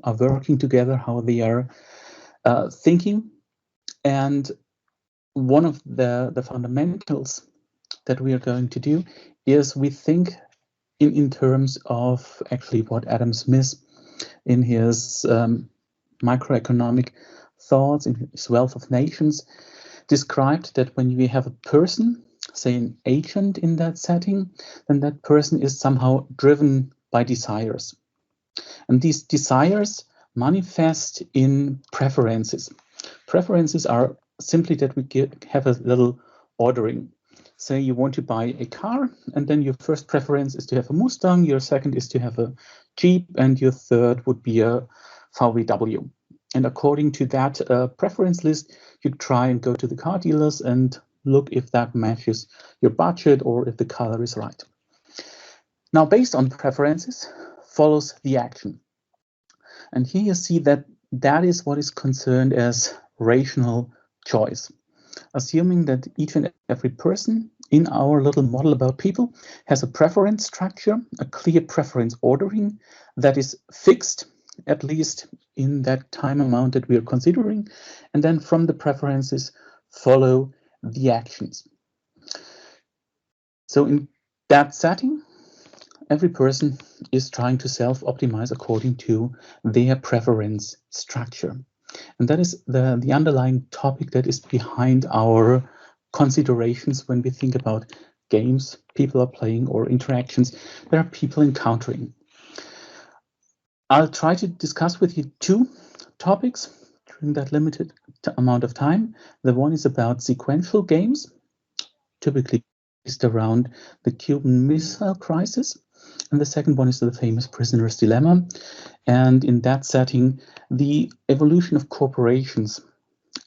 are working together, how they are thinking. And one of the fundamentals that we are going to do is we think in terms of actually what Adam Smith in his microeconomic thoughts, in his Wealth of Nations, described that when we have a person, say an agent in that setting, then that person is somehow driven by desires. And these desires manifest in preferences. Preferences are simply that we have a little ordering. Say you want to buy a car, and then your first preference is to have a Mustang, your second is to have a Jeep, and your third would be a VW. And according to that preference list, you try and go to the car dealers and look if that matches your budget or if the color is right. Now, based on preferences, follows the action. And here you see that that is what is concerned as rational choice, assuming that each and every person in our little model about people has a preference structure, a clear preference ordering that is fixed, at least in that time amount that we are considering, and then from the preferences follow the actions. So in that setting, every person is trying to self-optimize according to their preference structure. And that is the underlying topic that is behind our considerations when we think about games people are playing or interactions there are people encountering. I'll try to discuss with you two topics during that limited amount of time. The one is about sequential games, typically based around the Cuban Missile Crisis. And the second one is the famous prisoner's dilemma. And in that setting, the evolution of corporations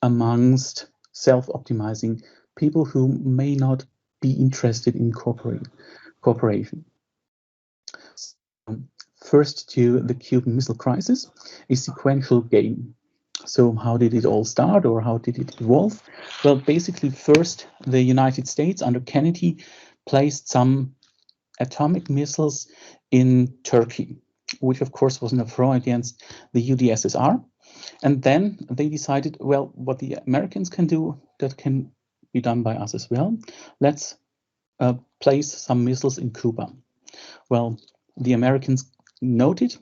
amongst self-optimizing people who may not be interested in cooperation. So, first to the Cuban Missile Crisis, a sequential game. So how did it all start, or how did it evolve? Well, basically, first, the United States under Kennedy placed some atomic missiles in Turkey, which of course was an affront against the UdSSR. And then they decided, well, what the Americans can do, that can be done by us as well. Let's place some missiles in Cuba. Well, the Americans noted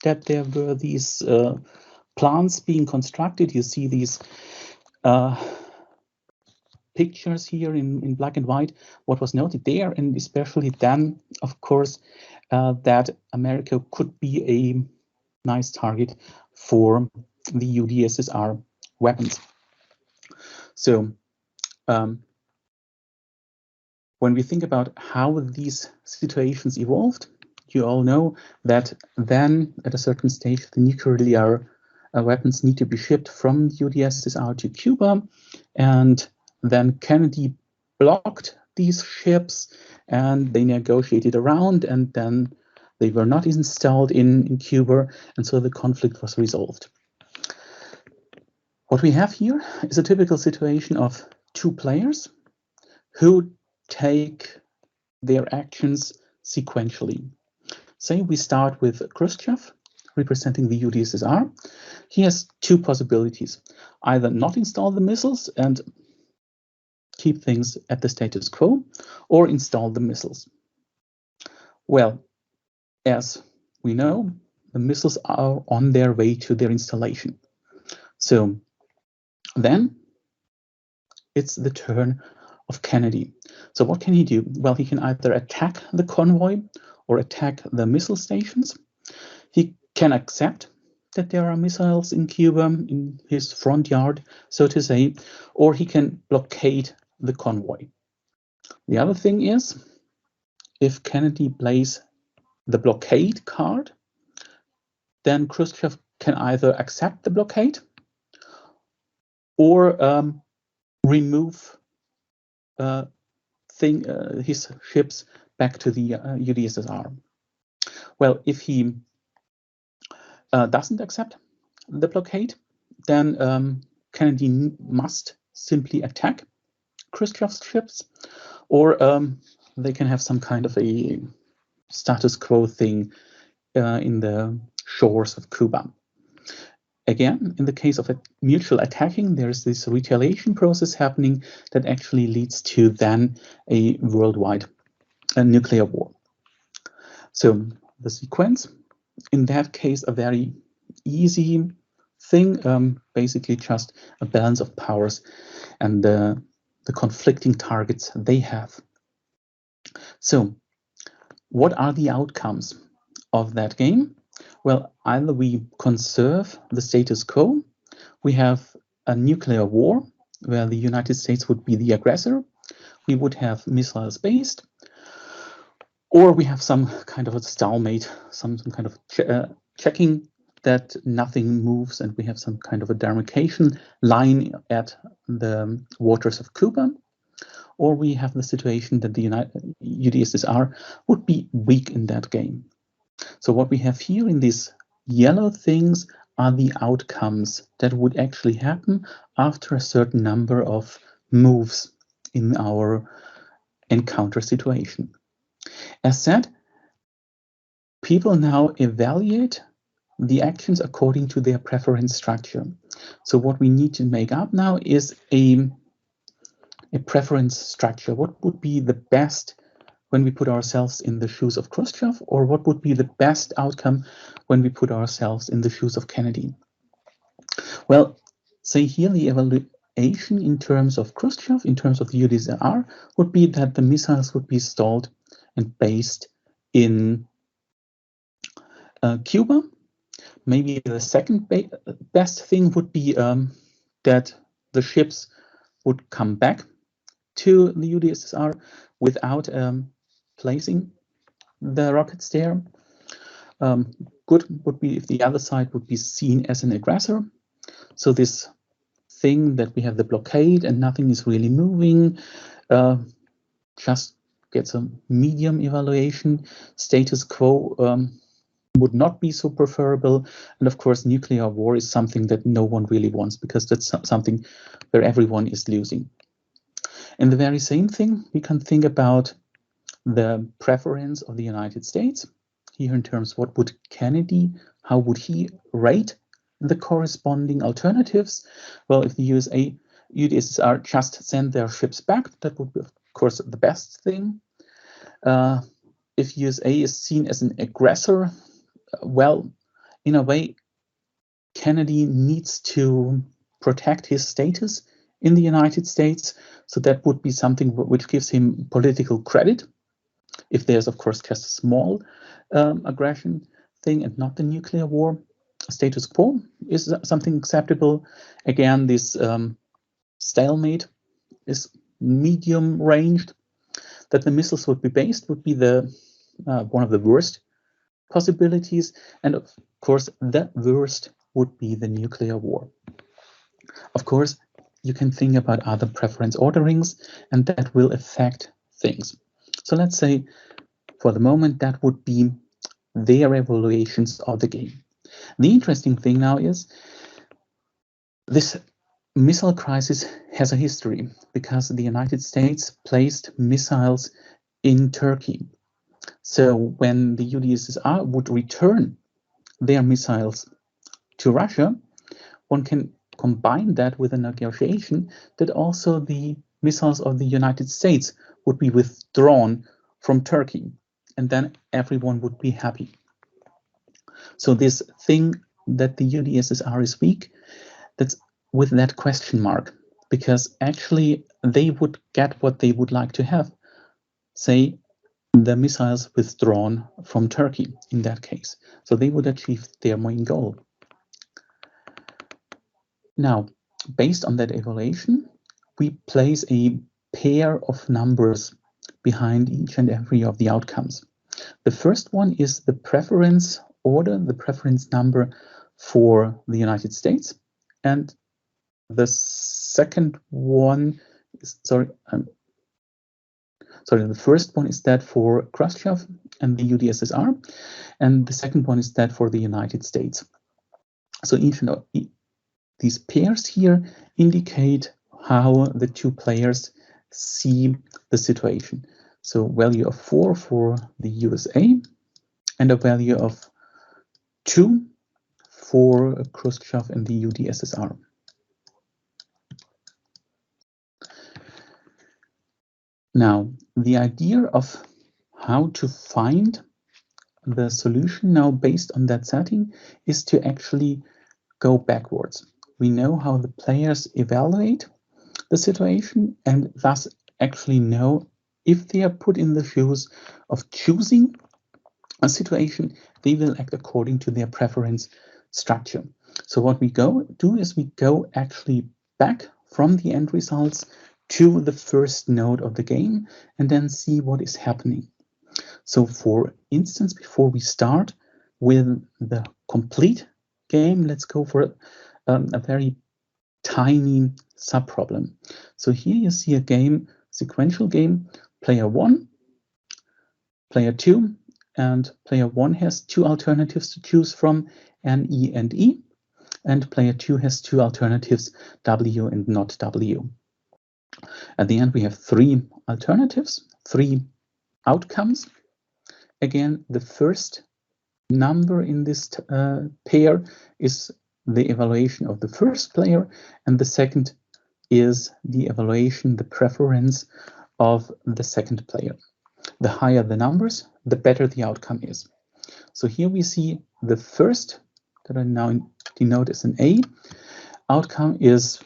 that there were these plants being constructed. You see these pictures here in black and white, what was noted there, and especially then, of course, that America could be a nice target for the UdSSR weapons. So when we think about how these situations evolved, you all know that then at a certain stage, the nuclear weapons need to be shipped from the UdSSR to Cuba, and then Kennedy blocked these ships and they negotiated around, and then they were not installed in Cuba, and so the conflict was resolved. What we have here is a typical situation of two players who take their actions sequentially. Say we start with Khrushchev, representing the UdSSR. He has two possibilities: either not install the missiles and keep things at the status quo, or install the missiles. Well, as we know, the missiles are on their way to their installation. So then it's the turn of Kennedy. So what can he do? Well, he can either attack the convoy or attack the missile stations. He can accept that there are missiles in Cuba, in his front yard, so to say, or he can blockade the convoy. The other thing is, if Kennedy plays the blockade card, then Khrushchev can either accept the blockade or remove his ships back to the UdSSR. Well, if he doesn't accept the blockade, then Kennedy must simply attack Khrushchev's ships, or they can have some kind of a status quo thing in the shores of Cuba. again, in the case of a mutual attacking, there's this retaliation process happening that actually leads to then a worldwide nuclear war. So the sequence, in that case, a very easy thing, basically just a balance of powers and the conflicting targets they have. So what are the outcomes of that game? Well, either we conserve the status quo, we have a nuclear war where the United States would be the aggressor, we would have missiles based, or we have some kind of a stalemate, some kind of checking that nothing moves, and we have some kind of a demarcation line at the waters of Cuba, or we have the situation that the UdSSR would be weak in that game. So what we have here in these yellow things are the outcomes that would actually happen after a certain number of moves in our encounter situation. As said, people now evaluate the actions according to their preference structure. So what we need to make up now is a preference structure. What would be the best when we put ourselves in the shoes of Khrushchev, or what would be the best outcome when we put ourselves in the shoes of Kennedy? Well, say here the evaluation in terms of Khrushchev, in terms of the UdSSR, would be that the missiles would be stalled and based in Cuba. Maybe the second best thing would be that the ships would come back to the UdSSR without placing the rockets there. Good would be if the other side would be seen as an aggressor. So this thing that we have the blockade and nothing is really moving just gets a medium evaluation. Status quo would not be so preferable. And of course, nuclear war is something that no one really wants, because that's something where everyone is losing. And the very same thing, we can think about the preference of the United States. Here in terms of what would Kennedy, how would he rate the corresponding alternatives? Well, if the UdSSR just send their ships back, that would be, of course, the best thing. If USA is seen as an aggressor, well, in a way, Kennedy needs to protect his status in the United States. So that would be something which gives him political credit. If there's, of course, just a small aggression thing and not the nuclear war, status quo is something acceptable. Again, this stalemate is medium ranged. That the missiles would be based would be the one of the worst possibilities, and of course the worst would be the nuclear war. Of course, you can think about other preference orderings, and that will affect things. So let's say for the moment that would be their evaluations of the game. The interesting thing now is this missile crisis has a history, because the United States placed missiles in Turkey. So when the UdSSR would return their missiles to Russia, one can combine that with a negotiation that also the missiles of the United States would be withdrawn from Turkey, and then everyone would be happy. So this thing that the UdSSR is weak, that's with that question mark, because actually they would get what they would like to have, say the missiles withdrawn from Turkey in that case. So they would achieve their main goal. Now, based on that evaluation, we place a pair of numbers behind each and every of the outcomes. The first one is the preference order, the preference number for the United States, and the second one is, the first one is that for Khrushchev and the UdSSR, and the second one is that for the United States. So each of these pairs here indicate how the two players see the situation. So value of 4 for the USA and a value of 2 for Khrushchev and the UdSSR. Now, the idea of how to find the solution now based on that setting is to actually go backwards. We know how the players evaluate the situation and thus actually know if they are put in the shoes of choosing a situation, they will act according to their preference structure. So what we do is we go actually back from the end results to the first node of the game and then see what is happening. So for instance, before we start with the complete game, let's go for a very tiny subproblem. So here you see a game, sequential game, player 1, player 2, and player 1 has 2 alternatives to choose from, N, E, and E, and player 2 has 2 alternatives, W and not W. At the end, we have 3 alternatives, 3 outcomes. Again, the first number in this pair is the evaluation of the first player, and the second is the evaluation, the preference of the second player. The higher the numbers, the better the outcome is. So here we see the first, that I now denote as an A, outcome is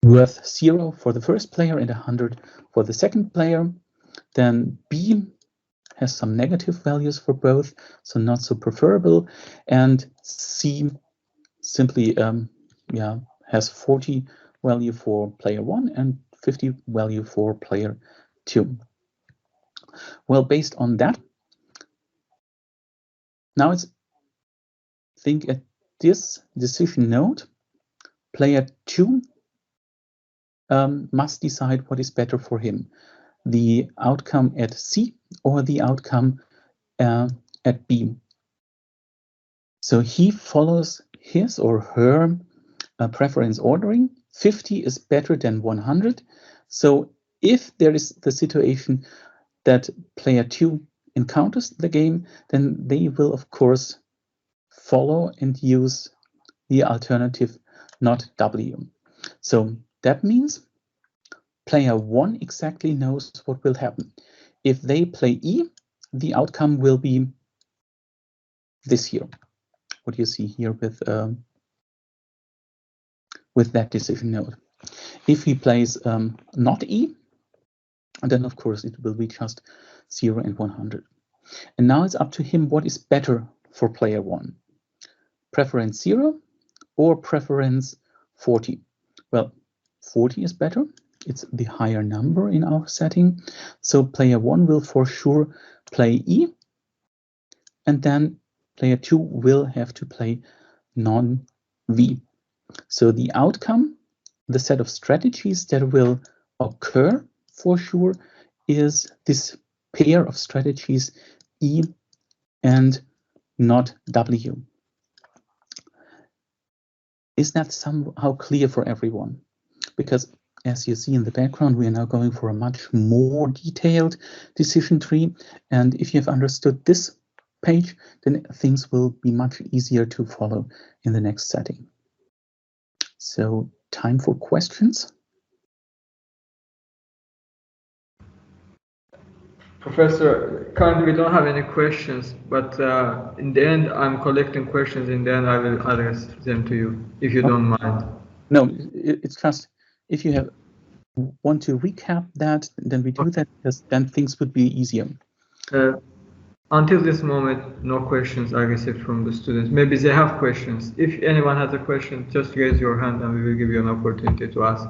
worth 0 for the first player and 100 for the second player. Then B has some negative values for both, so not so preferable. And C simply has 40 value for player 1 and 50 value for player 2. Well, based on that, now it's think at this decision node, player 2 must decide what is better for him, the outcome at C or the outcome at B. So he follows his or her preference ordering. 50 is better than 100. So if there is the situation that player 2 encounters the game, then they will of course follow and use the alternative not W. So that means player 1 exactly knows what will happen. If they play E, the outcome will be this here. What you see here with that decision node. If he plays not E, then of course it will be just 0 and 100. And now it's up to him what is better for player 1. Preference 0 or preference 40. Well, 40 is better. It's the higher number in our setting. So player 1 will for sure play E, and then player 2 will have to play non-V. So the outcome, the set of strategies that will occur for sure, is this pair of strategies E and not W. Is that somehow clear for everyone? Because as you see in the background, we are now going for a much more detailed decision tree. And if you have understood this page, then things will be much easier to follow in the next setting. So time for questions. Professor, currently we don't have any questions, but in the end, I'm collecting questions. In the end, I will address them to you, if you don't mind. No, it's just, if you want to recap that, then we do that, because then things would be easier. Until this moment, no questions I received from the students. Maybe they have questions. If anyone has a question, just raise your hand and we will give you an opportunity to ask.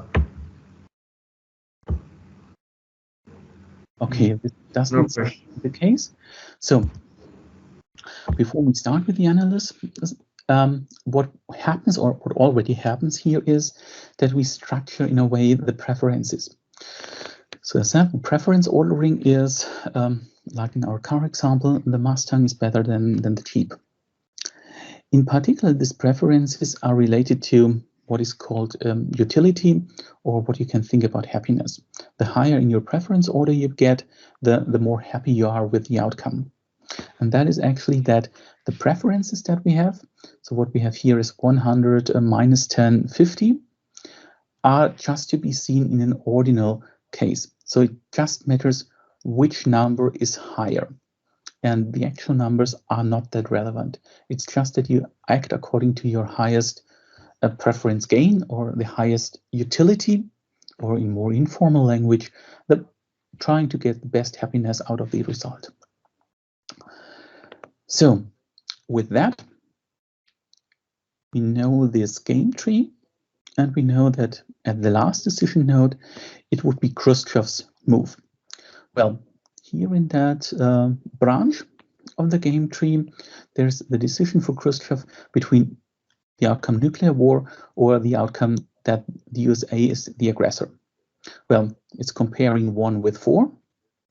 Okay, this doesn't seem the case. So before we start with the analysis, what happens, or what already happens here, is that we structure in a way the preferences. So as I said, preference ordering is, like in our car example, the Mustang is better than the Jeep. In particular, these preferences are related to what is called utility, or what you can think about happiness. The higher in your preference order you get, the more happy you are with the outcome. And that is actually that the preferences that we have, so what we have here is 100 minus 10, 50, are just to be seen in an ordinal case. So it just matters which number is higher. And the actual numbers are not that relevant. It's just that you act according to your highest preference gain or the highest utility, or in more informal language, trying to get the best happiness out of the result. So with that, we know this game tree, and we know that at the last decision node, it would be Khrushchev's move. Well, here in that branch of the game tree, there's the decision for Khrushchev between the outcome nuclear war or the outcome that the USA is the aggressor. Well, it's comparing 1 with 4,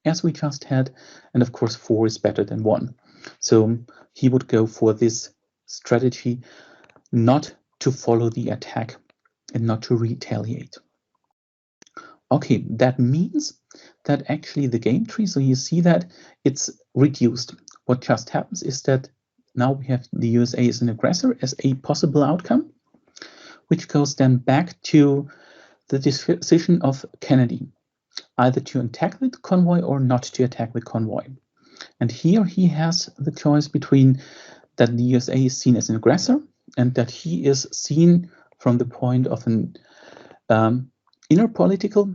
as we just had, and of course 4 is better than 1. So he would go for this strategy not to follow the attack and not to retaliate. Okay, that means that actually the game tree, so you see that it's reduced. What just happens is that now we have the USA as an aggressor as a possible outcome, which goes then back to the decision of Kennedy, either to attack the convoy or not to attack the convoy. And here he has the choice between that the USA is seen as an aggressor and that he is seen from the point of an inner political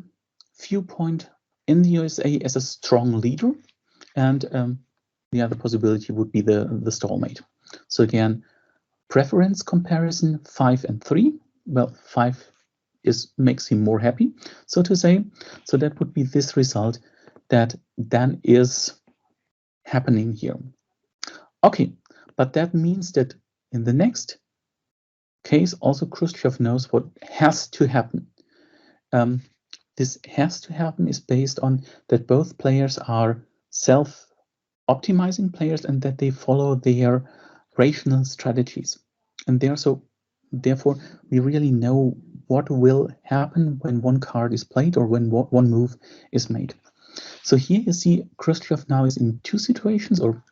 viewpoint in the USA as a strong leader, and the other possibility would be the stalemate. So again, preference comparison 5 and 3. Well, 5 makes him more happy, so to say. So that would be this result that then is happening here. Okay, but that means that in the next case, also Khrushchev knows what has to happen. This has to happen is based on that both players are self-optimizing players and that they follow their rational strategies. And therefore, we really know what will happen when one card is played or when one move is made. So here you see Khrushchev now is in 2 situations, or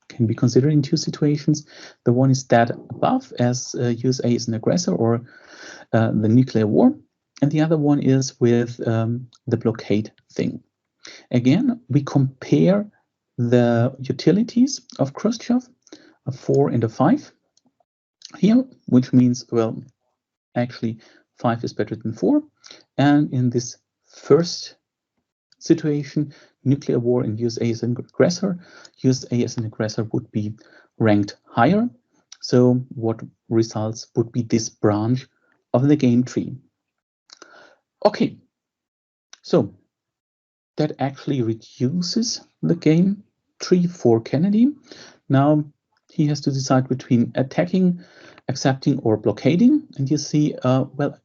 can be considered in 2 situations. The one is that above, as USA is an aggressor or the nuclear war, and the other one is with the blockade thing. Again, we compare the utilities of Khrushchev, a 4 and a 5 here, which means, well, actually 5 is better than 4. And in this first situation, nuclear war and USA as an aggressor, USA as an aggressor would be ranked higher. So what results would be this branch of the game tree. Okay, so that actually reduces the game tree for Kennedy. Now he has to decide between attacking, accepting, or blockading. And you see, well,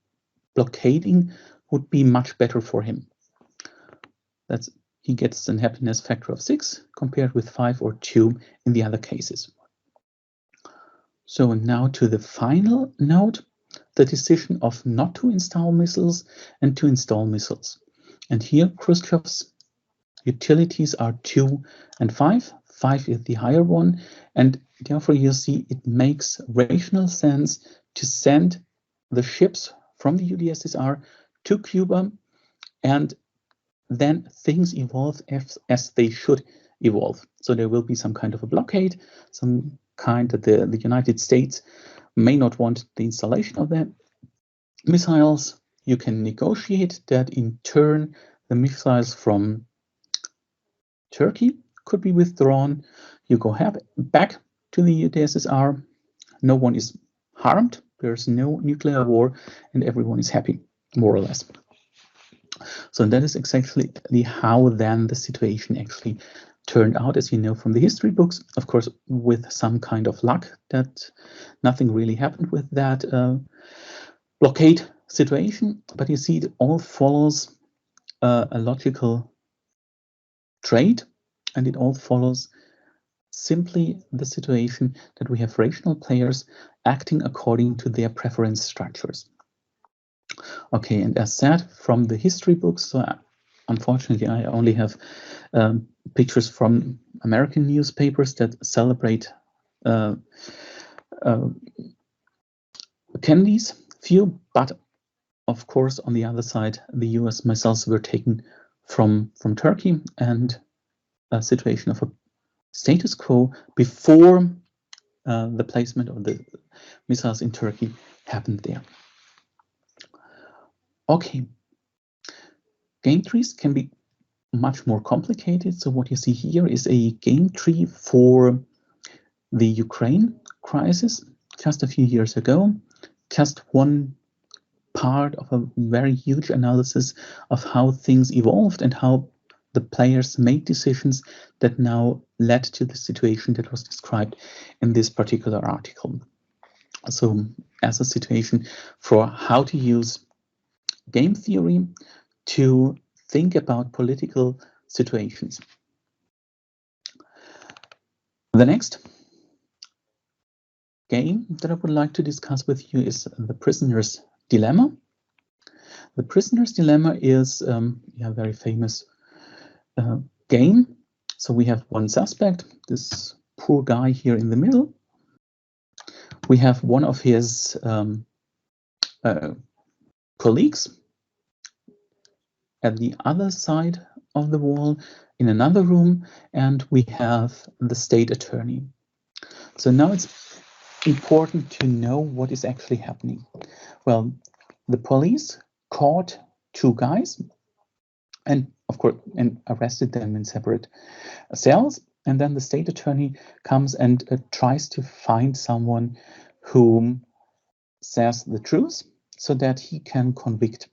blockading would be much better for him. He gets an happiness factor of 6 compared with 5 or 2 in the other cases. So now to the final node, the decision of not to install missiles and to install missiles. And here Khrushchev's utilities are 2 and 5. 5 is the higher one, and therefore you see it makes rational sense to send the ships from the UdSSR to Cuba, and then things evolve as they should evolve. So there will be some kind of a blockade, some kind that the United States may not want the installation of the missiles. You can negotiate that in turn the missiles from Turkey could be withdrawn. You go back to the UdSSR. No one is harmed. There's no nuclear war, and everyone is happy, more or less. So that is exactly how then the situation actually turned out, as you know from the history books, of course, with some kind of luck that nothing really happened with that blockade situation. But you see, it all follows a logical trade, and it all follows simply the situation that we have rational players acting according to their preference structures. Okay, and as said from the history books, so Unfortunately, I only have pictures from American newspapers that celebrate Kennedy's view, but of course, on the other side, the US missiles were taken from Turkey, and a situation of a status quo before the placement of the missiles in Turkey happened there. Okay, game trees can be much more complicated. So what you see here is a game tree for the Ukraine crisis just a few years ago. Just one part of a very huge analysis of how things evolved and how the players made decisions that now led to the situation that was described in this particular article. So as a situation for how to use game theory to think about political situations. The next game that I would like to discuss with you is the prisoner's dilemma. The prisoner's dilemma is a very famous game. So we have one suspect, this poor guy here in the middle. We have one of his colleagues at the other side of the wall in another room, and we have the state attorney. So now it's important to know what is actually happening. Well, the police caught two guys and of course arrested them in separate cells, and then the state attorney comes and tries to find someone who says the truth so that he can convict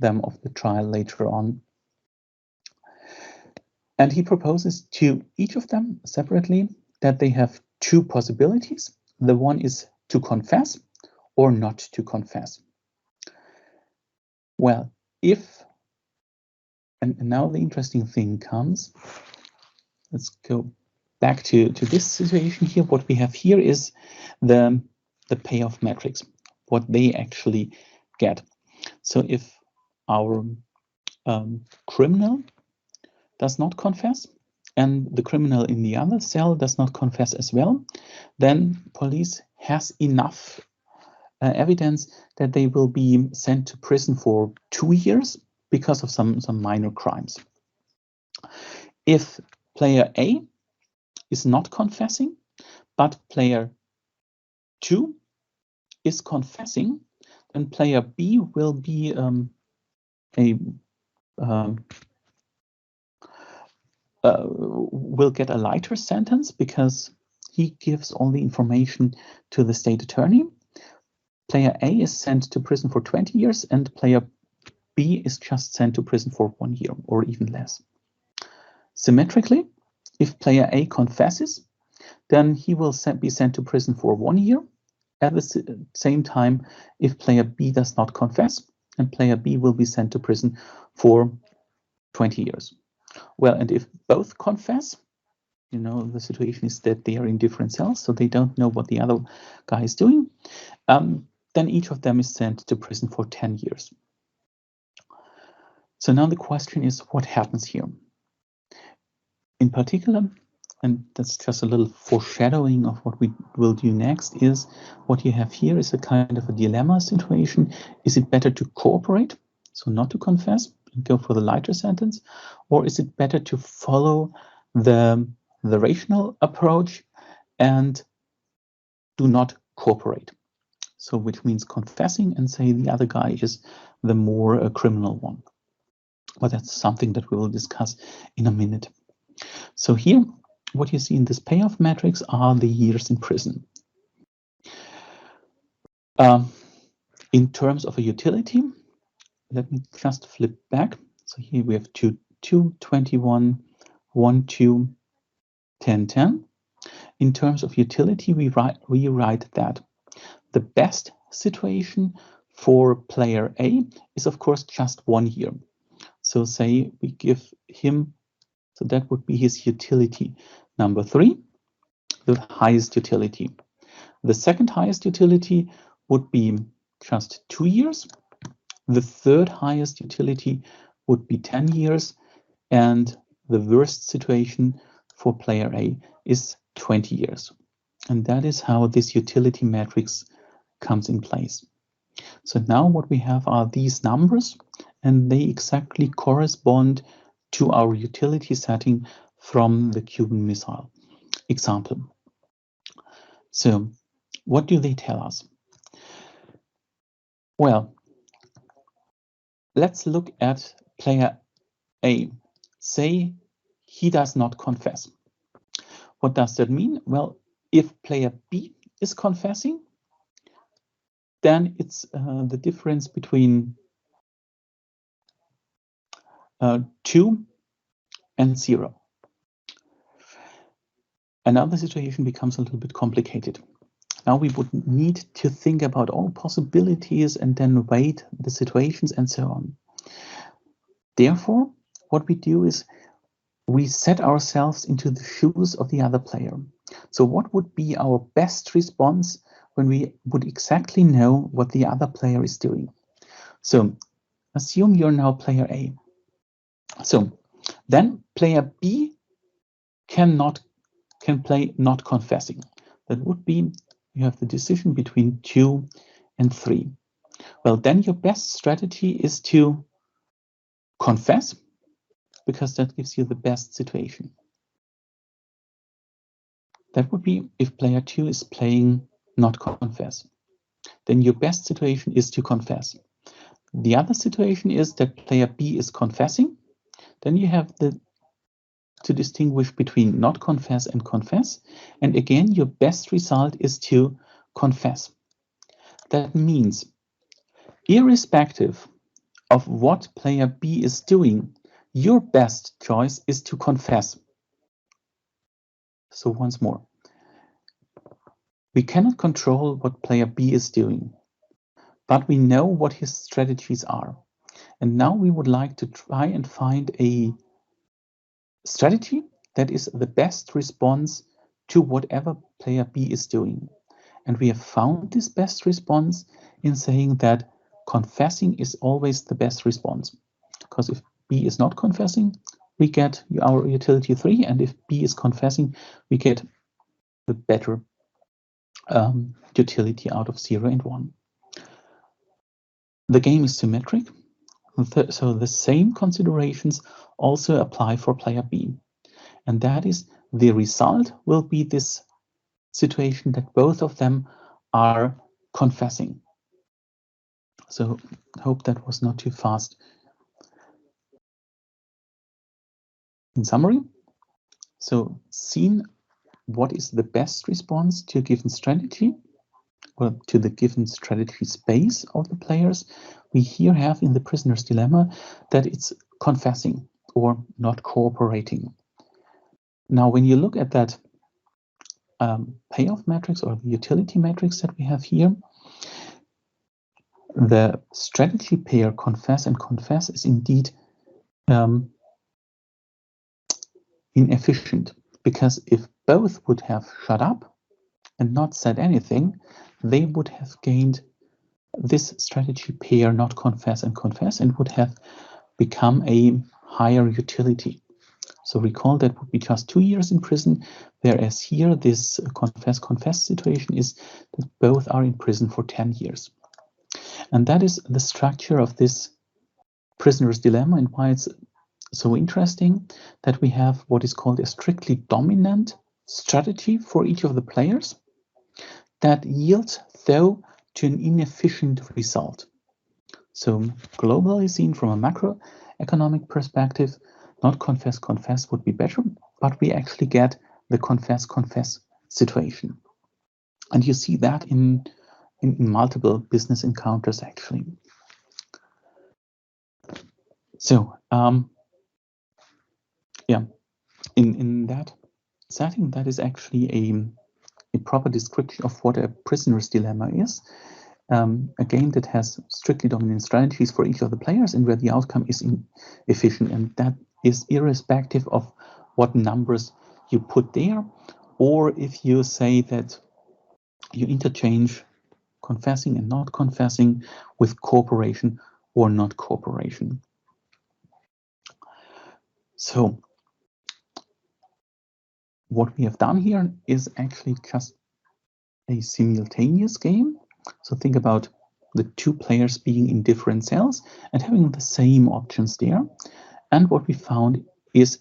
them of the trial later on. And he proposes to each of them separately that they have two possibilities. The one is to confess or not to confess. Well, and now the interesting thing comes. Let's go back to this situation here. What we have here is the payoff matrix, what they actually get. So if our criminal does not confess and the criminal in the other cell does not confess as well, then police has enough evidence that they will be sent to prison for 2 years because of some minor crimes. If player A is not confessing, but player 2 is confessing, then player B will be will get a lighter sentence because he gives all the information to the state attorney. Player A is sent to prison for 20 years and player B is just sent to prison for 1 year or even less. Symmetrically, if player A confesses, then he will be sent to prison for 1 year. At the same time, if player B does not confess, and player B will be sent to prison for 20 years. Well, and if both confess, the situation is that they are in different cells, so they don't know what the other guy is doing, then each of them is sent to prison for 10 years. So now the question is, what happens here? In particular, and that's just a little foreshadowing of what we will do next, is what you have here is a kind of a dilemma situation. Is it better to cooperate, so not to confess and go for the lighter sentence, or is it better to follow the rational approach and do not cooperate? So which means confessing and say the other guy is the more criminal one. But that's something that we will discuss in a minute. So here, what you see in this payoff matrix are the years in prison. In terms of a utility, let me just flip back. So here we have 2, 21, 1, 2, 10, 10. In terms of utility, we write that the best situation for player A is, of course, just 1 year. So say we give him, so that would be his utility number 3, the highest utility. The second highest utility would be just 2 years. The third highest utility would be 10 years, and the worst situation for player A is 20 years. And that is how this utility matrix comes in place. So now what we have are these numbers, and they exactly correspond to our utility setting from the Cuban Missile example. So what do they tell us? Well, let's look at player A. Say he does not confess. What does that mean? Well, if player B is confessing, then it's the difference between 2 and 0. Another situation becomes a little bit complicated. Now we would need to think about all possibilities and then weight the situations and so on. Therefore, what we do is we set ourselves into the shoes of the other player. So what would be our best response when we would exactly know what the other player is doing? So assume you're now player A. So then player B can play not confessing. That would be you have the decision between 2 and 3. Well, then your best strategy is to confess, because that gives you the best situation. That would be if player 2 is playing not confess. Then your best situation is to confess. The other situation is that player B is confessing. Then you have to distinguish between not confess and confess. And again, your best result is to confess. That means, irrespective of what player B is doing, your best choice is to confess. So once more, we cannot control what player B is doing, but we know what his strategies are. And now we would like to try and find a strategy that is the best response to whatever player B is doing. And we have found this best response in saying that confessing is always the best response. Because if B is not confessing, we get our utility 3, and if B is confessing, we get the better utility out of 0 and 1. The game is symmetric, so the same considerations also apply for player B. And that is, the result will be this situation that both of them are confessing. So hope that was not too fast. In summary, so seen what is the best response to a given strategy, or to the given strategy space of the players, we here have in the prisoner's dilemma that it's confessing or not cooperating. Now, when you look at that payoff matrix or the utility matrix that we have here, the strategy pair confess and confess is indeed inefficient, because if both would have shut up and not said anything, they would have gained this strategy pair not confess and confess, and would have become a higher utility. So recall that would be just 2 years in prison, whereas here this confess situation is that both are in prison for 10 years. And that is the structure of this prisoner's dilemma, and why it's so interesting that we have what is called a strictly dominant strategy for each of the players that yields, though, to an inefficient result. So globally seen from a macroeconomic perspective, not confess would be better, but we actually get the confess situation. And you see that in multiple business encounters, actually. So yeah, in that setting, that is actually a proper description of what a prisoner's dilemma is. A game that has strictly dominant strategies for each of the players, and where the outcome is inefficient, and that is irrespective of what numbers you put there, or if you say that you interchange confessing and not confessing with cooperation or not cooperation. So what we have done here is actually just a simultaneous game. So think about the two players being in different cells and having the same options there. And what we found is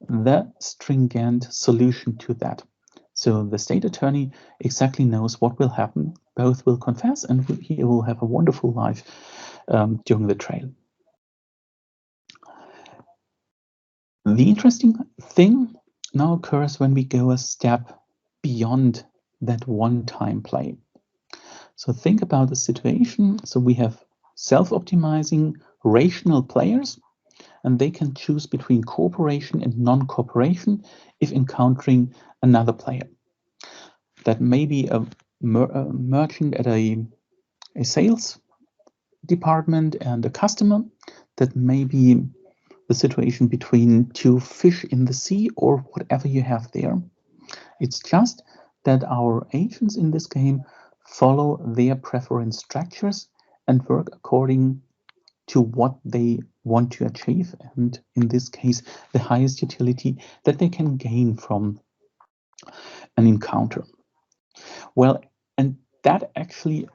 the stringent solution to that. So the state attorney exactly knows what will happen. Both will confess and he will have a wonderful life during the trial. The interesting thing now occurs when we go a step beyond that one-time play. So think about the situation. So we have self-optimizing rational players, and they can choose between cooperation and non-cooperation if encountering another player. That may be a merchant at a sales department and a customer. That may be the situation between two fish in the sea or whatever you have there. It's just that our agents in this game follow their preference structures and work according to what they want to achieve, and in this case, the highest utility that they can gain from an encounter. Well, and that actually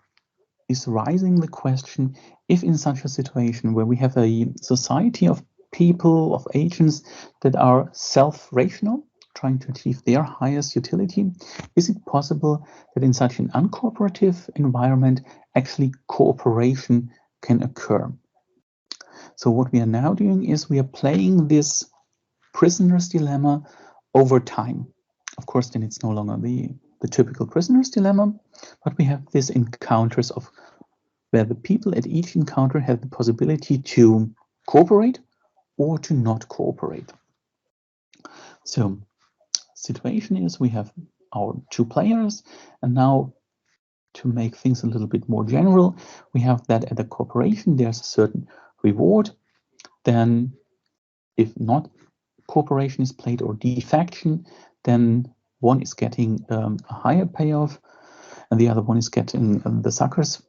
is raising the question, if in such a situation where we have a society of people, of agents that are self-rational, trying to achieve their highest utility, is it possible that in such an uncooperative environment, actually cooperation can occur? So what we are now doing is we are playing this prisoner's dilemma over time. Of course, then it's no longer the typical prisoner's dilemma, but we have these encounters of where the people at each encounter have the possibility to cooperate or to not cooperate. So situation is we have our two players, and now to make things a little bit more general, we have that at the cooperation there's a certain reward. Then if not cooperation is played or defection, then one is getting a higher payoff and the other one is getting the sucker's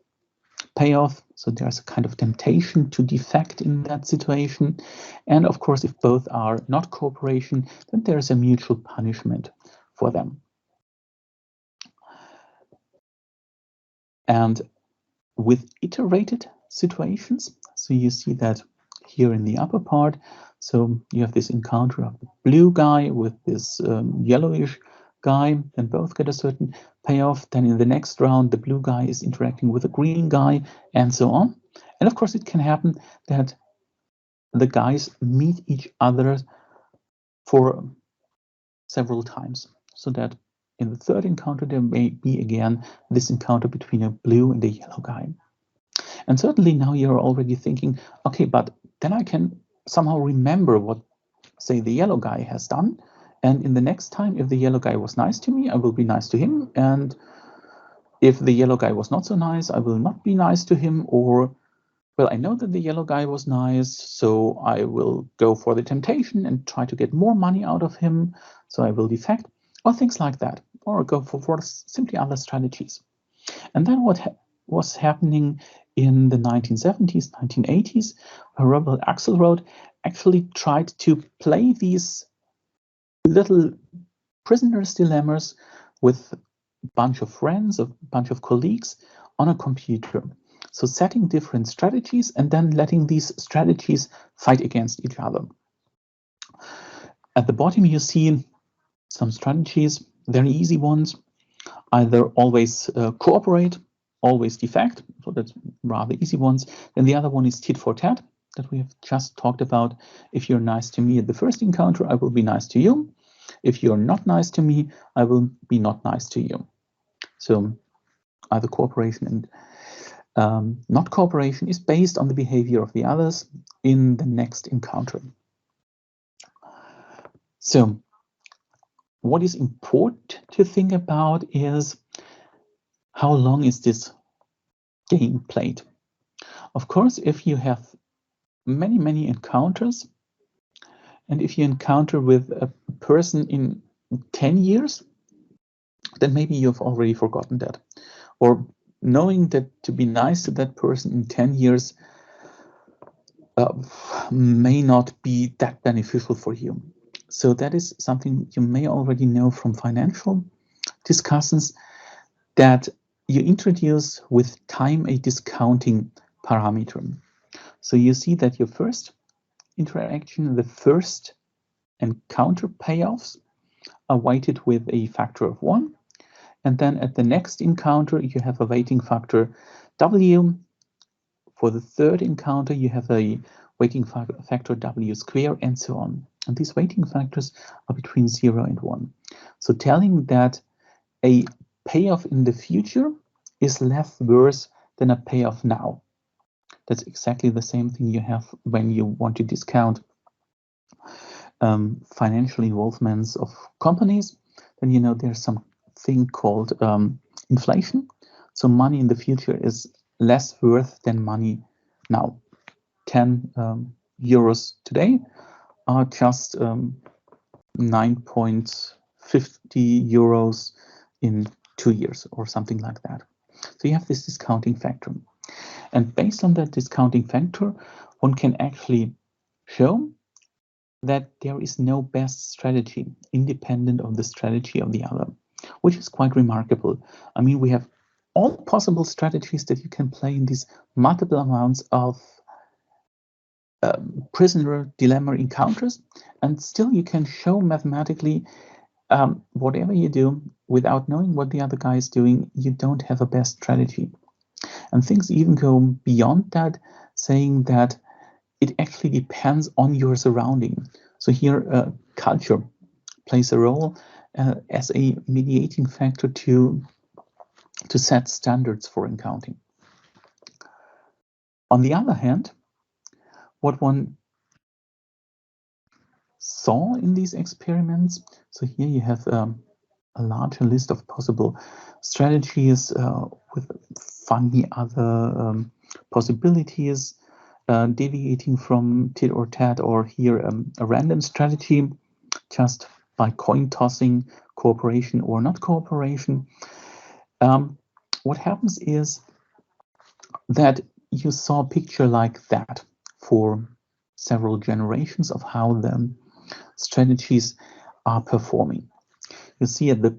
payoff. So there's a kind of temptation to defect in that situation. And of course, if both are not cooperation, then there is a mutual punishment for them. And with iterated situations, so you see that here in the upper part, so you have this encounter of the blue guy with this yellowish guy, and both get a certain payoff. Then in the next round, the blue guy is interacting with the green guy, and so on. And of course, it can happen that the guys meet each other for several times, so that in the third encounter, there may be again this encounter between a blue and a yellow guy. And certainly now you're already thinking, okay, but then I can somehow remember what, say, the yellow guy has done. And in the next time, if the yellow guy was nice to me, I will be nice to him. And if the yellow guy was not so nice, I will not be nice to him. Or, well, I know that the yellow guy was nice, so I will go for the temptation and try to get more money out of him. So I will defect, or things like that, or go for simply other strategies. And then what was happening in the 1970s, 1980s, where Robert Axelrod actually tried to play these little prisoner's dilemmas with a bunch of friends, a bunch of colleagues on a computer. So setting different strategies and then letting these strategies fight against each other. At the bottom, you see some strategies, very easy ones, either always cooperate, always defect, so that's rather easy ones. Then the other one is tit for tat, that we have just talked about. If you're nice to me at the first encounter, I will be nice to you. If you're not nice to me, I will be not nice to you. So either cooperation and not cooperation is based on the behavior of the others in the next encounter. So what is important to think about is how long is this game played? Of course, if you have many encounters, and if you encounter with a person in 10 years, then maybe you've already forgotten that. Or knowing that to be nice to that person in 10 years may not be that beneficial for you. So that is something you may already know from financial discussions, that you introduce with time a discounting parameter. So you see that your first interaction, the first encounter payoffs are weighted with a factor of 1. And then at the next encounter, you have a weighting factor W. For the third encounter, you have a weighting factor W squared, and so on. And these weighting factors are between 0 and 1. So telling that a payoff in the future is less worse than a payoff now. That's exactly the same thing you have when you want to discount financial involvements of companies. Then you know there's something called inflation. So money in the future is less worth than money now. 10 euros today are just 9.50 euros in 2 years or something like that. So you have this discounting factor. And based on that discounting factor, one can actually show that there is no best strategy independent of the strategy of the other, which is quite remarkable. I mean, we have all possible strategies that you can play in these multiple amounts of prisoner dilemma encounters, and still you can show mathematically whatever you do without knowing what the other guy is doing, you don't have a best strategy. And things even go beyond that, saying that it actually depends on your surrounding. So here culture plays a role as a mediating factor to set standards for encountering. On the other hand, what one saw in these experiments, so here you have a larger list of possible strategies with funny other possibilities, deviating from tit or tat, or here a random strategy just by coin tossing, cooperation or not cooperation. What happens is that you saw a picture like that for several generations of how the strategies are performing. You see at the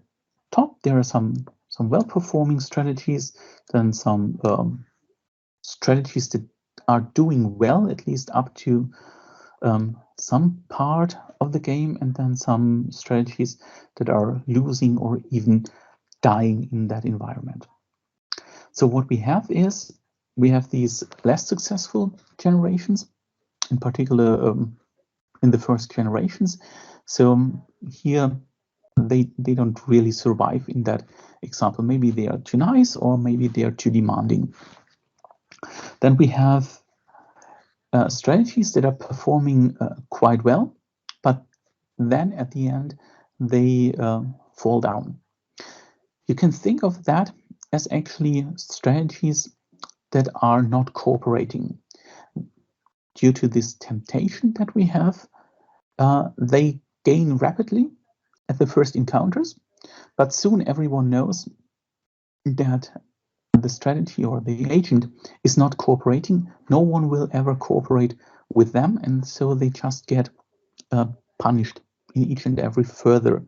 top there are some well-performing strategies, then some strategies that are doing well, at least up to some part of the game, and then some strategies that are losing or even dying in that environment. So what we have is, we have these less successful generations, in particular in the first generations. So here they don't really survive in that example. Maybe they are too nice, or maybe they are too demanding. Then we have strategies that are performing quite well, but then at the end they fall down. You can think of that as actually strategies that are not cooperating. Due to this temptation that we have, they gain rapidly at the first encounters, but soon everyone knows that the strategy or the agent is not cooperating. No one will ever cooperate with them, and so they just get punished in each and every further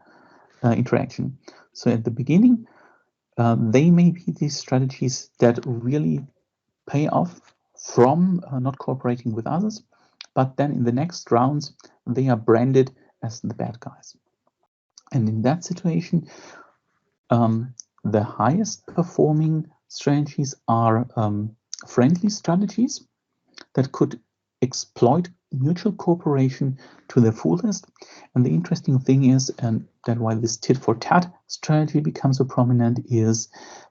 interaction. So at the beginning, they may be these strategies that really pay off from not cooperating with others, but then in the next rounds, they are branded as the bad guys. And in that situation, the highest performing strategies are friendly strategies that could exploit mutual cooperation to the fullest. And the interesting thing is, and that why this tit for tat strategy becomes so prominent, is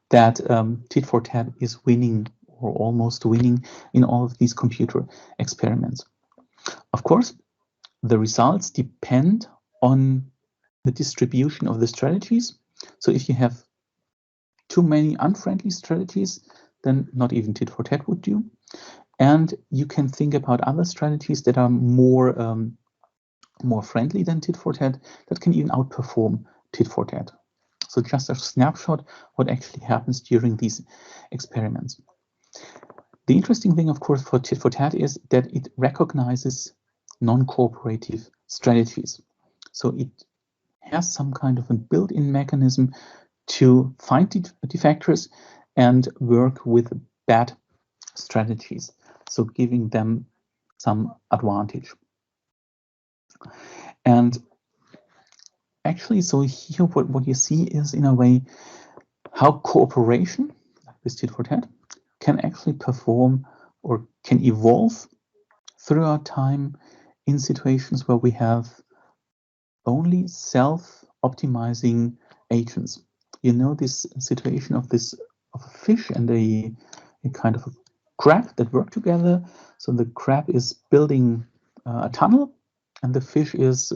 that tit for tat is winning or almost winning in all of these computer experiments. Of course, the results depend on the distribution of the strategies. So if you have too many unfriendly strategies, then not even tit for tat would do. And you can think about other strategies that are more friendly than tit for tat, that can even outperform tit for tat. So just a snapshot what actually happens during these experiments. The interesting thing, of course, for tit for tat is that it recognizes non-cooperative strategies. So it has some kind of a built-in mechanism to find defectors and work with bad strategies, so giving them some advantage. And actually, so here what you see is, in a way, how cooperation, like this tit for tat, can actually perform or can evolve throughout time in situations where we have only self-optimizing agents. You know, this situation of a fish and a kind of a crab that work together. So the crab is building a tunnel, and the fish is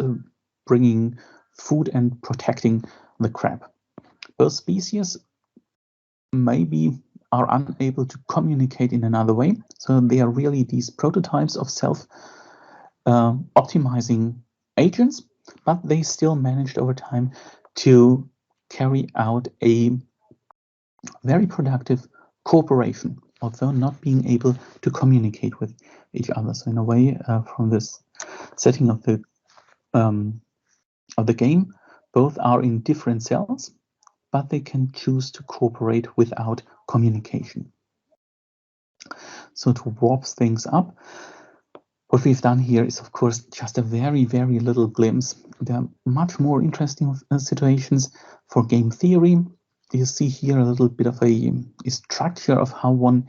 bringing food and protecting the crab. Both species maybe are unable to communicate in another way. So they are really these prototypes of self-optimizing agents, but they still managed over time to carry out a very productive cooperation, although not being able to communicate with each other. So in a way, from this setting of the game, both are in different cells, but they can choose to cooperate without communication. So to warp things up, what we've done here is, of course, just a very, very little glimpse. There are much more interesting situations for game theory. You see here a little bit of a structure of how one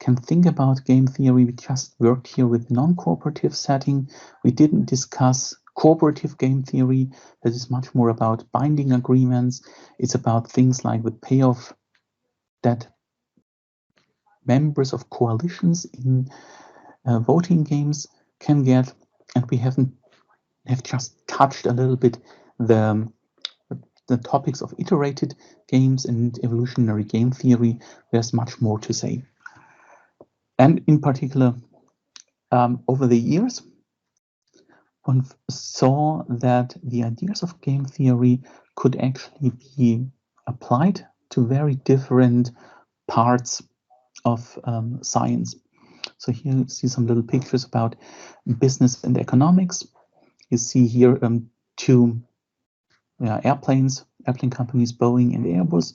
can think about game theory. We just worked here with non-cooperative setting. We didn't discuss cooperative game theory. That is much more about binding agreements. It's about things like the payoff that members of coalitions in voting games can get, and we have just touched a little bit the topics of iterated games and evolutionary game theory. There's much more to say. And in particular, over the years, one saw that the ideas of game theory could actually be applied to very different parts of science. So here you see some little pictures about business and economics. You see here two airplane companies, Boeing and Airbus,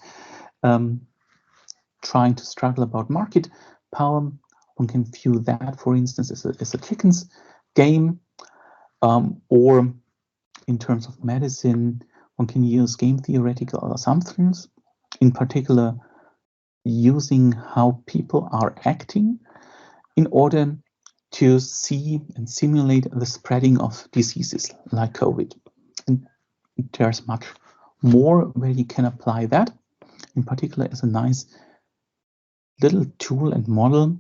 trying to struggle about market power. One can view that, for instance, as a chickens game, or in terms of medicine, one can use game theoretical assumptions, in particular using how people are acting in order to see and simulate the spreading of diseases like COVID. And there's much more where you can apply that, in particular as a nice little tool and model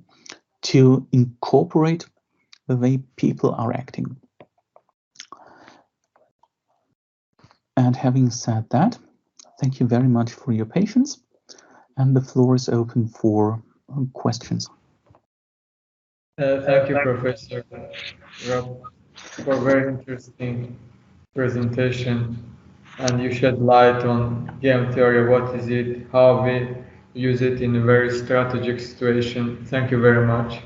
to incorporate the way people are acting. And having said that, thank you very much for your patience, and the floor is open for questions. Thank you, Professor Rupp, for a very interesting presentation, and you shed light on game theory, what is it, how we use it in a very strategic situation. Thank you very much.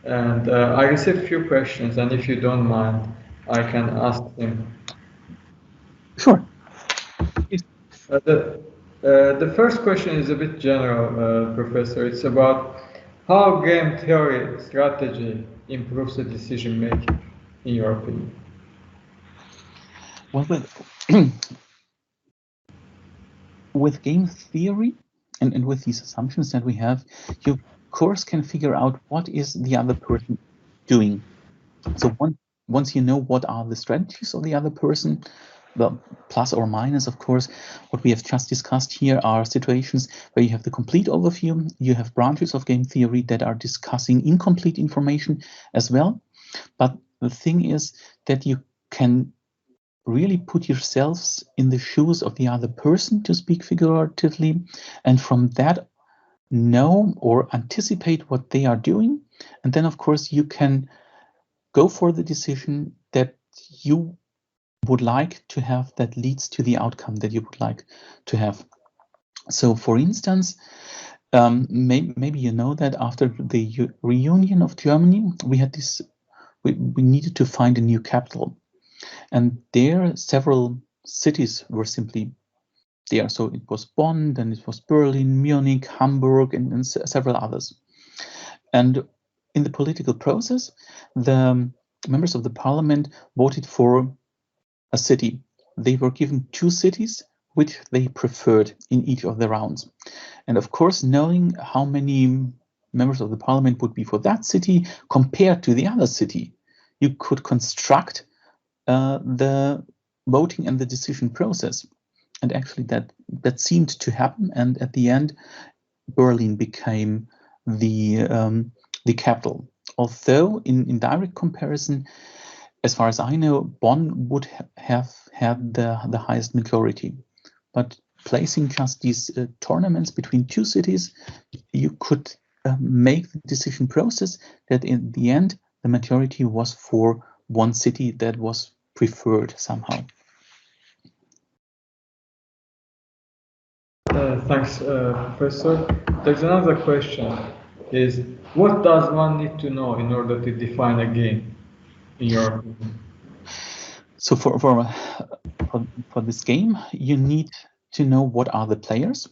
And I received a few questions, and if you don't mind, I can ask them. Sure. The first question is a bit general, Professor. It's about how game theory strategy improves the decision making, in your opinion. Well, with game theory and with these assumptions that we have, you of course can figure out what is the other person doing. So once you know what are the strategies of the other person, well, plus or minus, of course, what we have just discussed here are situations where you have the complete overview. You have branches of game theory that are discussing incomplete information as well. But the thing is that you can really put yourselves in the shoes of the other person, to speak figuratively, and from that know or anticipate what they are doing. And then, of course, you can go for the decision that you would like to have that leads to the outcome that you would like to have. So, for instance, Maybe you know that after the reunion of Germany, we had this. We needed to find a new capital, and there several cities were simply there. So it was Bonn, then it was Berlin, Munich, Hamburg, and several others. And in the political process, the members of the parliament voted for a city. They were given 2 cities which they preferred in each of the rounds. And of course, knowing how many members of the parliament would be for that city compared to the other city, you could construct the voting and the decision process. And actually that seemed to happen. And at the end, Berlin became the capital. Although in direct comparison, as far as I know, Bonn would have had the highest majority. But placing just these tournaments between 2 cities, you could make the decision process that in the end, the majority was for one city that was preferred somehow. Thanks, Professor. There's another question, is what does one need to know in order to define a game, in your opinion? So for this game, you need to know what are the players.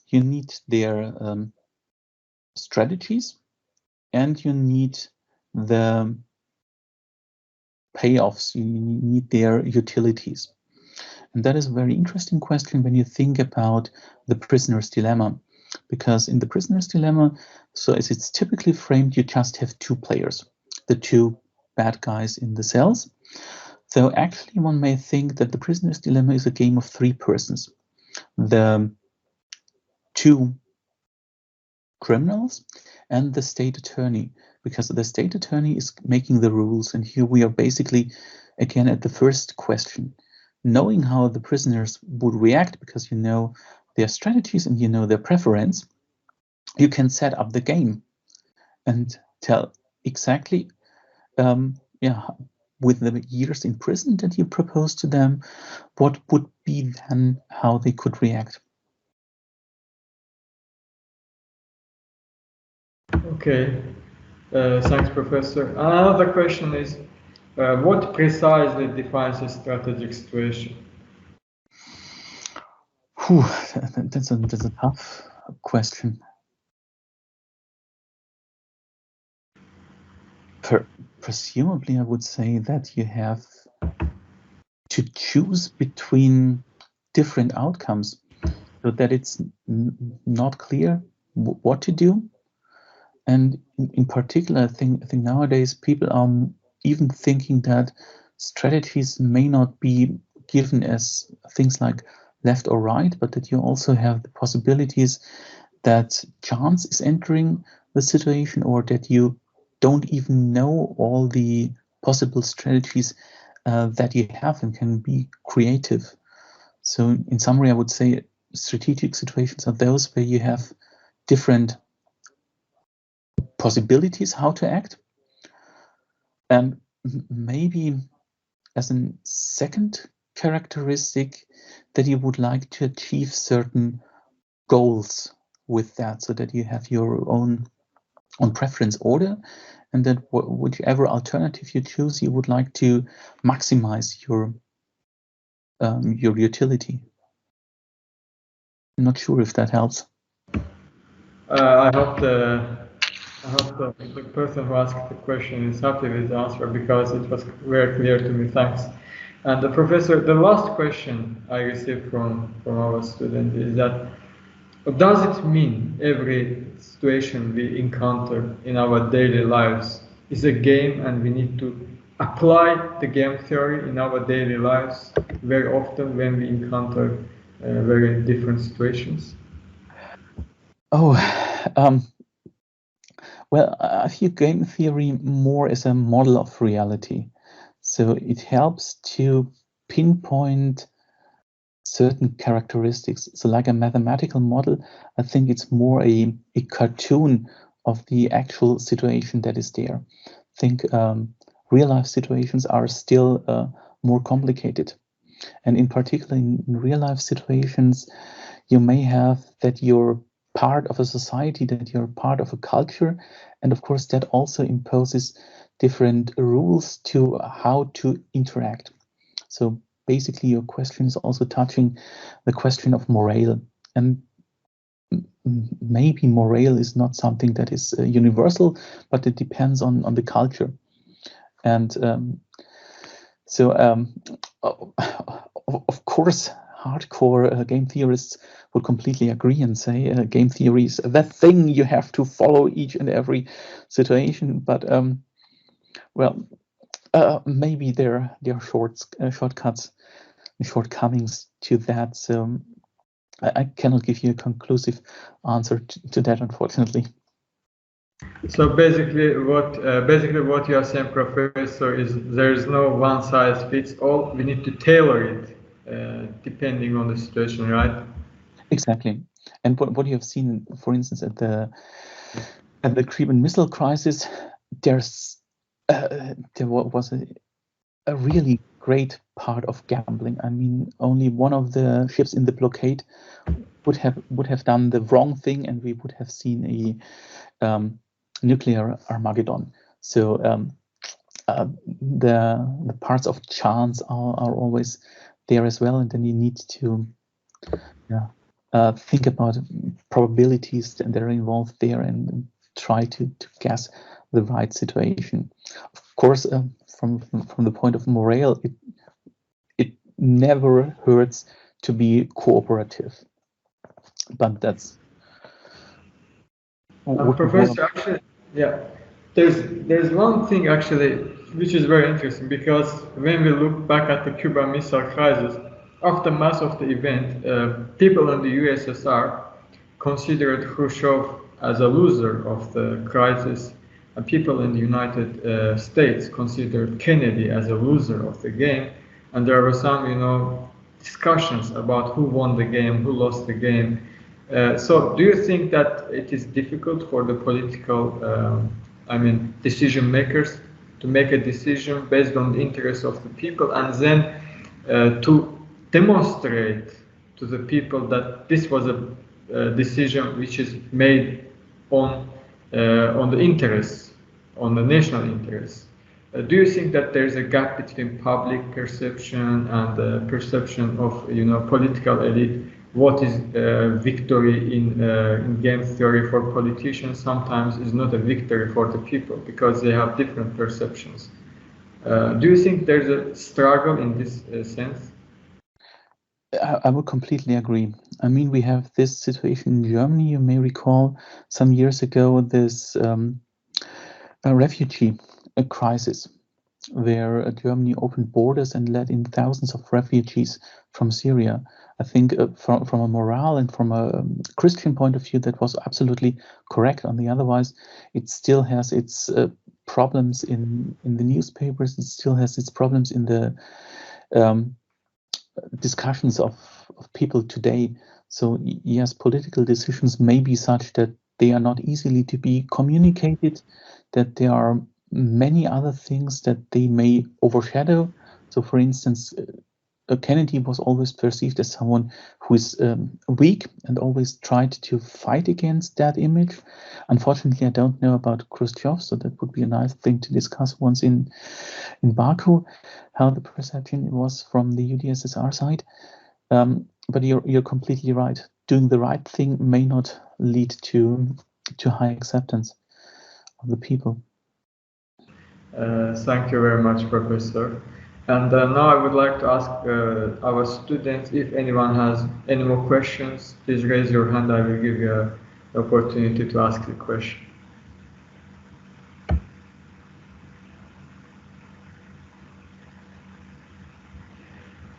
You need their strategies, and you need the payoffs. You need their utilities. And that is a very interesting question when you think about the prisoner's dilemma, because in the prisoner's dilemma, so as it's typically framed, you just have 2 players, the 2 bad guys in the cells. So actually one may think that the prisoner's dilemma is a game of 3 persons. The 2 criminals and the state attorney, because the state attorney is making the rules. And here we are basically again at the first question, knowing how the prisoners would react, because you know their strategies and you know their preference, you can set up the game and tell exactly with the years in prison that you propose to them, what would be then how they could react. Okay, thanks, Professor. Another question is, what precisely defines a strategic situation? That's a tough question. Presumably, I would say that you have to choose between different outcomes, so that it's not clear what to do. And in particular, I think nowadays people are even thinking that strategies may not be given as things like left or right, but that you also have the possibilities that chance is entering the situation, or that you don't even know all the possible strategies that you have and can be creative. So in summary, I would say strategic situations are those where you have different possibilities how to act. And maybe as a second characteristic, that you would like to achieve certain goals with that, so that you have your own preference order, and that whichever alternative you choose, you would like to maximize your utility. I'm not sure if that helps. I hope the person who asked the question is happy with the answer, because it was very clear to me. Thanks. And the Professor, the last question I received from our student is that, does it mean every situation we encounter in our daily lives is a game, and we need to apply the game theory in our daily lives very often when we encounter very different situations? Well, I view game theory more as a model of reality. So it helps to pinpoint certain characteristics. So like a mathematical model, I think it's more a cartoon of the actual situation that is there. I think real life situations are still more complicated. And in particular, in real life situations, you may have that your part of a society, that you're part of a culture, and of course that also imposes different rules to how to interact. So basically your question is also touching the question of morale, and maybe morale is not something that is universal, but it depends on the culture. And of course, hardcore game theorists would completely agree and say game theory is that thing you have to follow each and every situation. But maybe there are shortcuts and shortcomings to that. So I cannot give you a conclusive answer to that, unfortunately. So basically, what you are saying, Professor, is there is no one size fits all. We need to tailor it depending on the situation, right? Exactly. And what you have seen, for instance, at the Cuban Missile Crisis, there was a really great part of gambling. I mean, only one of the ships in the blockade would have done the wrong thing, and we would have seen a nuclear Armageddon. So the parts of chance are always there as well, and then you need to think about probabilities that are involved there and try to guess the right situation. Of course, from the point of morale, it never hurts to be cooperative, but that's Professor, actually, yeah, there's one thing actually which is very interesting, because when we look back at the Cuban Missile Crisis, aftermath of the event, people in the USSR considered Khrushchev as a loser of the crisis, and people in the United States considered Kennedy as a loser of the game, and there were some, discussions about who won the game, who lost the game. So do you think that it is difficult for the political, decision makers to make a decision based on the interests of the people, and then to demonstrate to the people that this was a decision which is made on the interests, on the national interests? Do you think that there is a gap between public perception and the perception of political elite? What is victory in game theory for politicians sometimes is not a victory for the people, because they have different perceptions. Do you think there's a struggle in this sense? I would completely agree. I mean, we have this situation in Germany. You may recall some years ago this refugee crisis, where Germany opened borders and let in thousands of refugees from Syria. I think from a morale and from a Christian point of view, that was absolutely correct. On the otherwise, it still has its problems in the newspapers. It still has its problems in the discussions of people today. So yes, political decisions may be such that they are not easily to be communicated, that there are many other things that they may overshadow. So for instance, Kennedy was always perceived as someone who is weak and always tried to fight against that image. Unfortunately, I don't know about Khrushchev, so that would be a nice thing to discuss once in Baku, how the perception was from the UdSSR side. But you're completely right. Doing the right thing may not lead to high acceptance of the people. Thank you very much, Professor. And now I would like to ask our students, if anyone has any more questions, please raise your hand. I will give you the opportunity to ask the question.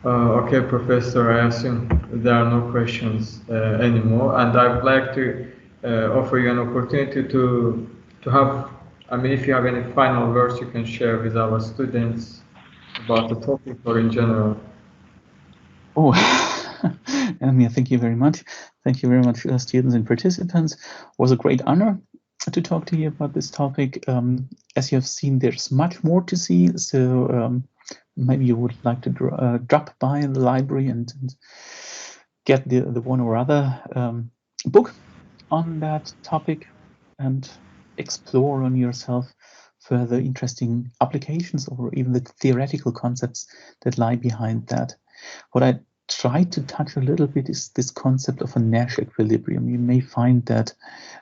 Okay, Professor, I assume there are no questions anymore, and I would like to offer you an opportunity to have, if you have any final words you can share with our students about the topic or in general. Oh, thank you very much. Thank you very much, students and participants. It was a great honor to talk to you about this topic. As you have seen, there's much more to see, so maybe you would like to drop by the library and get the one or other book. on that topic and explore on yourself further interesting applications or even the theoretical concepts that lie behind that. What I tried to touch a little bit is this concept of a Nash equilibrium. You may find that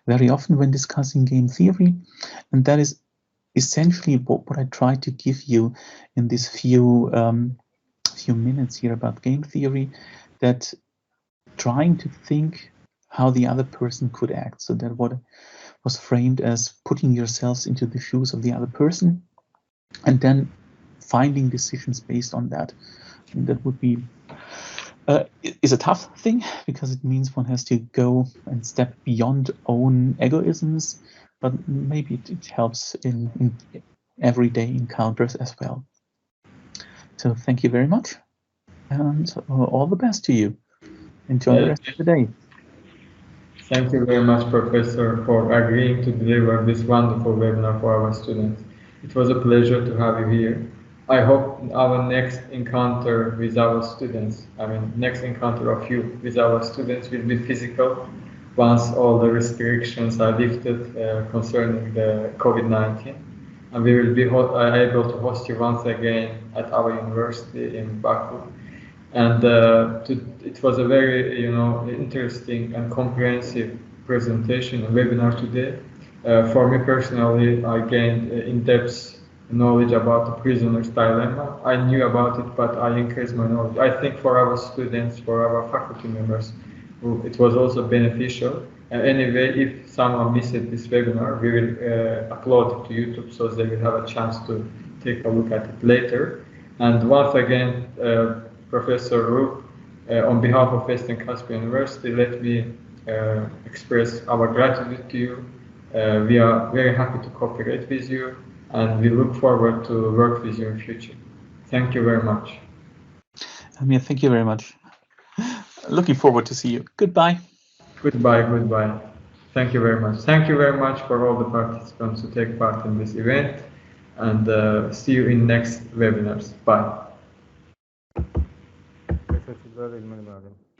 very often when discussing game theory, and that is essentially what I tried to give you in this few minutes here about game theory, that trying to think how the other person could act. So that what was framed as putting yourselves into the shoes of the other person and then finding decisions based on that. And that would be is a tough thing because it means one has to go and step beyond own egoisms, but maybe it helps in everyday encounters as well. So thank you very much, and all the best to you. Enjoy the rest of the day. Thank you very much, Professor, for agreeing to deliver this wonderful webinar for our students. It was a pleasure to have you here. I hope our next encounter with our students, next encounter of you with our students will be physical once all the restrictions are lifted concerning the COVID-19. And we will be able to host you once again at our university in Baku. And it was a very, interesting and comprehensive presentation and webinar today. For me personally, I gained in-depth knowledge about the prisoner's dilemma. I knew about it, but I increased my knowledge. I think for our students, for our faculty members, it was also beneficial. Anyway, if someone missed this webinar, we will upload it to YouTube so they will have a chance to take a look at it later. And once again, Professor Rupp, on behalf of Western Caspian University, let me express our gratitude to you. We are very happy to cooperate with you, and we look forward to work with you in future. Thank you very much. Amir, thank you very much. Looking forward to see you. Goodbye. Goodbye, goodbye. Thank you very much. Thank you very much for all the participants who take part in this event, and see you in next webinars. Bye. Teşekkürler İlmeni Bey.